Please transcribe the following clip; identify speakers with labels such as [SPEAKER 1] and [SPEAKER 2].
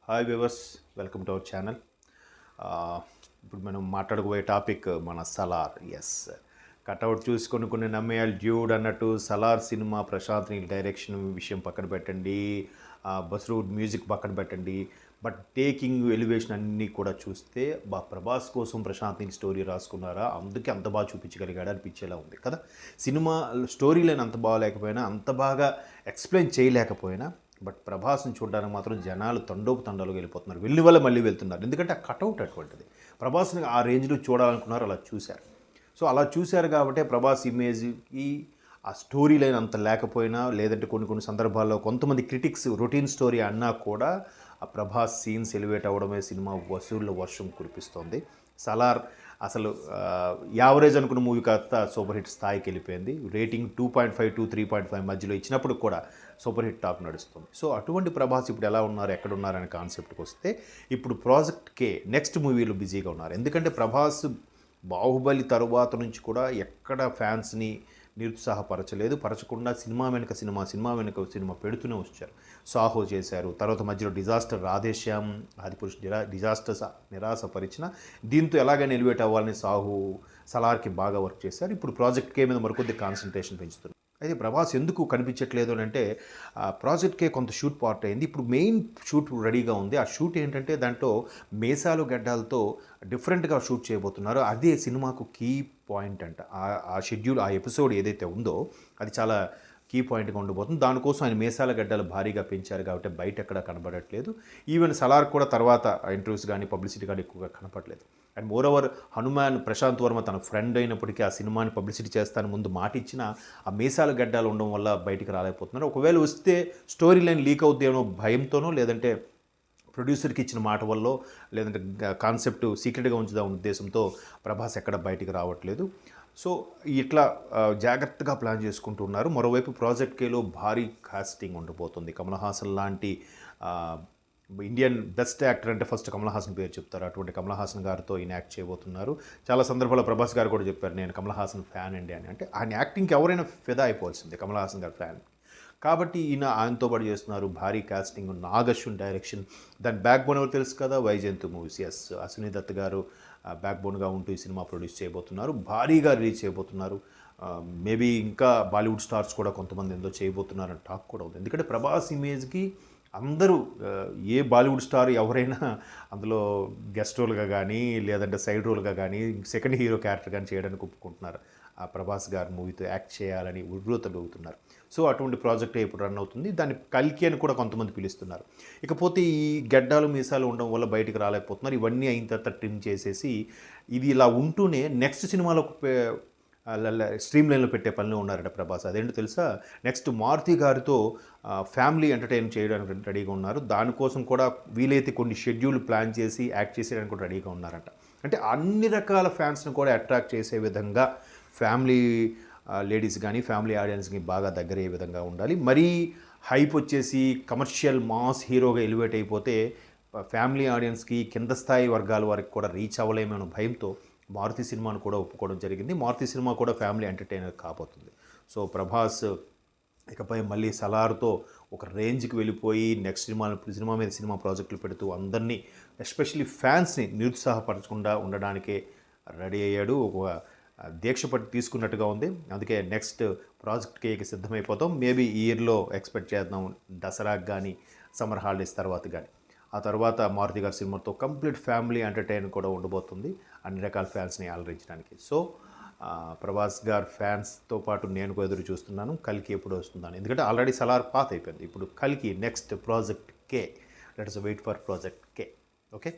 [SPEAKER 1] Hi viewers, welcome to our channel. ఇప్పుడు మనం మాట్లాడుకోబోయే topic మన సలార్. ఎస్, కట్అవుట్ చూసుకొని కొన్ని నమ్మేయాలి డ్యూడ్ అన్నట్టు సలార్ సినిమా ప్రశాంత్ నీల్ డైరెక్షన్ విషయం పక్కన పెట్టండి, బస్రూడ్ మ్యూజిక్ పక్కన పెట్టండి, బట్ టేకింగ్ ఎలివేషన్ అన్నీ కూడా చూస్తే ప్రభాస్ కోసం ప్రశాంత్ నీల్ స్టోరీ రాసుకున్నారా, అందుకే అంత బాగా చూపించగలిగాడు అనిపించేలా ఉంది కదా. సినిమా స్టోరీ లైన్ అంత బాగాలేకపోయినా, అంత బాగా ఎక్స్ప్లెయిన్ చేయలేకపోయినా, బట్ ప్రభాస్ని చూడడానికి మాత్రం జనాలు తండోపు వెళ్ళిపోతున్నారు, వెళ్ళి వల్ల మళ్ళీ వెళ్తున్నారు. ఎందుకంటే ఆ కటౌట్ అటువంటిది. ప్రభాస్ని ఆ రేంజ్లో చూడాలనుకున్నారు, అలా చూశారు. సో అలా చూశారు కాబట్టి ప్రభాస్ ఇమేజ్కి ఆ స్టోరీ లైన్ అంత లేకపోయినా, లేదంటే కొన్ని సందర్భాల్లో కొంతమంది క్రిటిక్స్ రొటీన్ స్టోరీ అన్నా కూడా ఆ ప్రభాస్ సీన్స్ ఎలివేట్ అవ్వడమే సినిమా వసూళ్ళ వర్షం కురిపిస్తోంది. సలార్ అసలు యావరేజ్ అనుకున్న మూవీ కాస్త సూపర్ హిట్ స్థాయికి వెళ్ళిపోయింది. రేటింగ్ 2.5 to 3.5 మధ్యలో ఇచ్చినప్పుడు కూడా సూపర్ హిట్ టాక్ నడుస్తుంది. సో అటువంటి ప్రభాస్ ఇప్పుడు ఎలా ఉన్నారు, ఎక్కడున్నారు అనే కాన్సెప్ట్కి వస్తే, ఇప్పుడు ప్రాజెక్ట్ కే నెక్స్ట్ మూవీలో బిజీగా ఉన్నారు. ఎందుకంటే ప్రభాస్ బాహుబలి తరువాత నుంచి కూడా ఎక్కడ ఫ్యాన్స్ని నిరుత్సాహపరచలేదు, పరచకుండా సినిమా వెనుక సినిమా పెడుతూనే వచ్చారు. సాహో చేశారు, తర్వాత మధ్యలో డిజాస్టర్ రాధేశ్యామ్, ఆదిపురుష్ డిజాస్టర్స్ నిరాశపరిచిన, దీంతో ఎలాగైనా ఎలివేట్ అవ్వాలని సలార్కి బాగా వర్క్ చేశారు. ఇప్పుడు ప్రాజెక్ట్ కే మీద మరికొద్ది కాన్సన్ట్రేషన్ పెంచుతున్నారు. అయితే ప్రభాస్ ఎందుకు కనిపించట్లేదు అని అంటే, ప్రాజెక్ట్కే కొంత షూట్ పార్ట్ అయింది, ఇప్పుడు మెయిన్ షూట్ రెడీగా ఉంది. ఆ షూట్ ఏంటంటే దాంట్లో మేసాలు గడ్డాలతో డిఫరెంట్గా షూట్ చేయబోతున్నారు. అదే సినిమాకు కీ పాయింట్ అంట. ఆ షెడ్యూల్, ఆ ఎపిసోడ్ ఏదైతే ఉందో అది చాలా కీ పాయింట్గా ఉండబోతుంది. దానికోసం ఆయన మేసాల గడ్డలు భారీగా పెంచారు కాబట్టి బయట ఎక్కడ కనబడట్లేదు. ఈవెన్ సలార్ కూడా తర్వాత ఇంటర్వ్యూస్ కానీ పబ్లిసిటీ కానీ ఎక్కువగా కనపడలేదు. అండ్ మోరోవర్ హనుమాన్ ప్రశాంత్ వర్మ తన ఫ్రెండ్ అయినప్పటికీ ఆ సినిమాని పబ్లిసిటీ చేస్తాను ముందు మాట ఇచ్చిన, ఆ మీసాల గడ్డాలు ఉండడం వల్ల బయటికి రాలేకపోతున్నారు. ఒకవేళ వస్తే స్టోరీ లైన్ లీక్ అవుతుందేమో భయంతోనో, లేదంటే ప్రొడ్యూసర్కి ఇచ్చిన మాట వల్ల, లేదంటే కాన్సెప్ట్ సీక్రెట్గా ఉంచుదాం ఉద్దేశంతో ప్రభాస్ ఎక్కడ బయటికి రావట్లేదు. సో ఇట్లా జాగ్రత్తగా ప్లాన్ చేసుకుంటూ ఉన్నారు. మరోవైపు ప్రాజెక్ట్ కేలో భారీ కాస్టింగ్ ఉండబోతుంది. కమల్ హాసన్ లాంటి ఇండియన్ బెస్ట్ యాక్టర్ అంటే ఫస్ట్ కమల్ హాసన్ పేరు చెప్తారు. అటువంటి కమల్ హాసన్ గారితో ఈయన యాక్ట్ చేయబోతున్నారు. చాలా సందర్భాల్లో ప్రభాస్ గారు కూడా చెప్పారు, నేను కమల్ హాసన్ ఫ్యాన్ అండి అని. అంటే ఆయన యాక్టింగ్కి ఎవరైనా ఫిదా అయిపోవాల్సిందే, కమల్ హాసన్ గారి ఫ్యాన్. కాబట్టి ఆయనతో పాటు చేస్తున్నారు. భారీ కాస్టింగ్, నాగశ్విన్ డైరెక్షన్. దాని బ్యాక్ బోన్ ఎవరు తెలుసు కదా, వైజయంతు మూవీస్. ఎస్, అశ్విని దత్ గారు బ్యాక్ బోన్గా ఉంటూ ఈ సినిమా ప్రొడ్యూస్ చేయబోతున్నారు, భారీగా రిలీజ్ చేయబోతున్నారు. మేబీ ఇంకా బాలీవుడ్ స్టార్స్ కూడా కొంతమంది ఎంతో చేయబోతున్నారని టాక్ కూడా ఉంది. ఎందుకంటే ప్రభాస్ ఇమేజ్కి అందరూ ఏ బాలీవుడ్ స్టార్ ఎవరైనా అందులో గెస్ట్ రోల్గా కానీ, లేదంటే సైడ్ రోల్గా కానీ, సెకండ్ హీరో క్యారెక్టర్ కానీ చేయడానికి ఒప్పుకుంటున్నారు. ఆ ప్రభాస్ గారి మూవీతో యాక్ట్ చేయాలని ఉర్రూతలూగుతున్నారు. సో అటువంటి ప్రాజెక్టే ఇప్పుడు రన్ అవుతుంది. దాన్ని కల్కి అని కూడా కొంతమంది పిలుస్తున్నారు. ఇకపోతే ఈ గడ్డాలు మీసాలు ఉండడం వల్ల బయటికి రాలేకపోతున్నారు. ఇవన్నీ అయిన తర్వాత ట్రిమ్ చేసేసి ఇది ఇలా ఉంటూనే నెక్స్ట్ సినిమాలో స్ట్రీమ్ లైన్లో పెట్టే పనిలో ఉన్నారట ప్రభాస్. అదేంటో తెలుసా, నెక్స్ట్ మారుతి గారితో ఫ్యామిలీ ఎంటర్టైన్ చేయడానికి రెడీగా ఉన్నారు. దానికోసం కూడా వీలైతే కొన్ని షెడ్యూల్ ప్లాన్ చేసి యాక్ట్ చేసేయడానికి కూడా రెడీగా ఉన్నారట. అంటే అన్ని రకాల ఫ్యాన్స్ని కూడా అట్రాక్ట్ చేసే విధంగా ఫ్యామిలీ లేడీస్ కానీ, ఫ్యామిలీ ఆడియన్స్కి బాగా దగ్గరయ్యే విధంగా ఉండాలి. మరీ హైప్ వచ్చేసి కమర్షియల్ మాస్ హీరోగా ఎలివేట్ అయిపోతే ఫ్యామిలీ ఆడియన్స్కి, కింద స్థాయి వర్గాల వారికి కూడా రీచ్ అవ్వలేమనే భయంతో మారుతి సినిమాను కూడా ఒప్పుకోవడం జరిగింది. మారుతి సినిమా కూడా ఫ్యామిలీ ఎంటర్టైనర్ కాబోతుంది. సో ప్రభాస్ ఇకపై మళ్ళీ సలార్తో ఒక రేంజ్కి వెళ్ళిపోయి నెక్స్ట్ సినిమా మీద సినిమా ప్రాజెక్టులు పెడుతూ అందరినీ, ఎస్పెషలీ ఫ్యాన్స్ని నిరుత్సాహపరచకుండా ఉండడానికే రెడీ అయ్యాడు. ఒక దీక్ష పట్టి తీసుకున్నట్టుగా ఉంది. అందుకే నెక్స్ట్ ప్రాజెక్ట్ కేకి సిద్ధమైపోతాం. మేబీ ఈ ఇయర్లో ఎక్స్పెక్ట్ చేద్దాం, దసరాకి కానీ, సమ్మర్ హాలిడేస్ తర్వాత కానీ. ఆ తర్వాత మారుతి గారి సినిమాతో కంప్లీట్ ఫ్యామిలీ ఎంటర్టైన్ కూడా ఉండబోతుంది, అన్ని రకాల ఫ్యాన్స్ని అలరించడానికి. సో ప్రభాస్ గారు ఫ్యాన్స్తో పాటు నేను కూడా ఎదురు చూస్తున్నాను, కల్కి ఎప్పుడు వస్తుందని. ఎందుకంటే ఆల్రెడీ సలార్ పాత అయిపోయింది. ఇప్పుడు కల్కి next project K. Let's wait for project K. Okay.